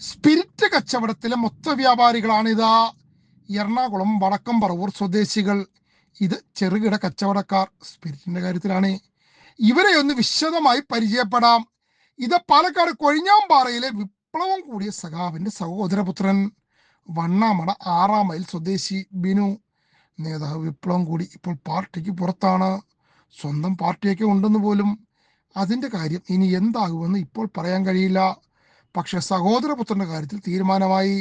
Spirit കച്ചവടത്തിലെ മൊത്ത വ്യാപാരികളാണിത്. എറണാകുളം വടക്കം പറവൂർ സ്വദേശികൾ. ഇത് ചെറുകിട കച്ചവടക്കാർ. സ്പിരിറ്റിന്റെ കാര്യത്തിലാണ്. ഇവരെ ഒന്ന് വിശദമായി പരിചയപ്പെടാം. ഇത് പാലക്കാട് കൊഴിഞ്ഞാമ്പാറയിലെ വിപ്ലവം കൂടിയ സഖാവിന്റെ സഹോദരപുത്രൻ. വണ്ണാമട 6 മൈൽ സ്വദേശി ബിനു. നേതാവ് വിപ്ലവം കൂടി ഇപ്പോൾ പാർട്ടിക്ക് പുറത്താണ്. സ്വന്തം പാർട്ടിയൊക്കെ ഉണ്ടെന്ന് പോലും. അതിന്റെ കാര്യം ഇനി എന്താകുമെന്ന് ഇപ്പോൾ പറയാൻ കഴിയില്ല. പക്ഷെ സഹോദരപുത്രന്റെ കാര്യത്തിൽ തീരുമാനമായി.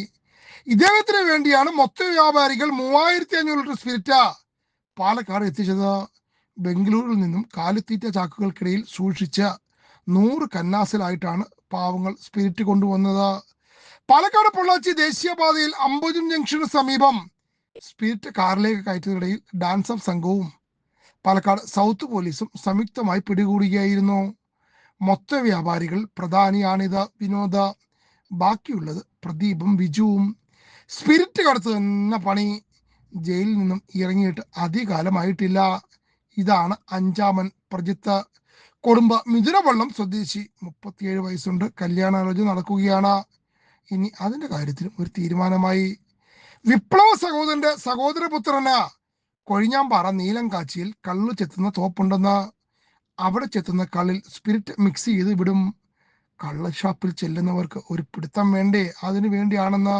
ഇദ്ദേഹത്തിന് വേണ്ടിയാണ് മൊത്ത വ്യാപാരികൾ 3500 ലിറ്റർ സ്പിരിറ്റ് പാലക്കാട് എത്തിച്ചത്. ബംഗളൂരിൽ നിന്നും കാലിത്തീറ്റ ചാക്കുകൾക്കിടയിൽ സൂക്ഷിച്ച 100 കന്നാസിലായിട്ടാണ് പാവങ്ങൾ സ്പിരിറ്റ് കൊണ്ടുവന്നത്. പാലക്കാട് പൊള്ളാച്ചി ദേശീയപാതയിൽ അമ്പുജം ജംഗ്ഷന് സമീപം സ്പിരിറ്റ് കാറിലേക്ക് കയറ്റുന്നതിനിടയിൽ ഡാൻസ് ഓഫ് സംഘവും പാലക്കാട് സൗത്ത് പോലീസും സംയുക്തമായി പിടികൂടുകയായിരുന്നു. മൊത്ത വ്യാപാരികൾ പ്രധാനിയാണിത് വിനോദ. ബാക്കിയുള്ളത് പ്രദീപും വിജുവും. സ്പിരിറ്റ് കടത്ത് തന്നെ പണി. ജയിലിൽ നിന്നും ഇറങ്ങിയിട്ട് അധികകാലമായിട്ടില്ല. ഇതാണ് അഞ്ചാമൻ പ്രജിത്ത്. കൊടുമ്പ മിഥുനവള്ളം സ്വദേശി. 37 വയസ്സുണ്ട്. കല്യാണാലോചന നടക്കുകയാണ്. ഇനി അതിന്റെ കാര്യത്തിലും ഒരു തീരുമാനമായി. വിപ്ലവ സഹോദരന്റെ സഹോദരപുത്രന് കൊഴിഞ്ഞാമ്പാറ നീലങ്കാച്ചിയിൽ കള്ളു ചെത്തുന്ന തോപ്പുണ്ടെന്ന്. അവിടെ ചെത്തുന്ന കള്ളിൽ സ്പിരിറ്റ് മിക്സ് ചെയ്ത് വിടും. കള്ള ഷാപ്പിൽ ചെല്ലുന്നവർക്ക് ഒരു പിടുത്തം വേണ്ടേ? അതിനു വേണ്ടിയാണെന്ന്.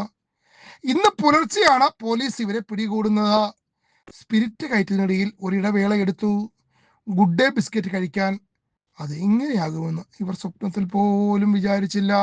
ഇന്ന് പുലർച്ചെയാണ് പോലീസ് ഇവരെ പിടികൂടുന്നത്. സ്പിരിറ്റ് കയറ്റുന്നതിനിടയിൽ ഒരിടവേള എടുത്തു ഗുഡ് ഡേ ബിസ്ക്കറ്റ് കഴിക്കാൻ. അത് എങ്ങനെയാകുമെന്ന് ഇവർ സ്വപ്നത്തിൽ പോലും വിചാരിച്ചില്ല.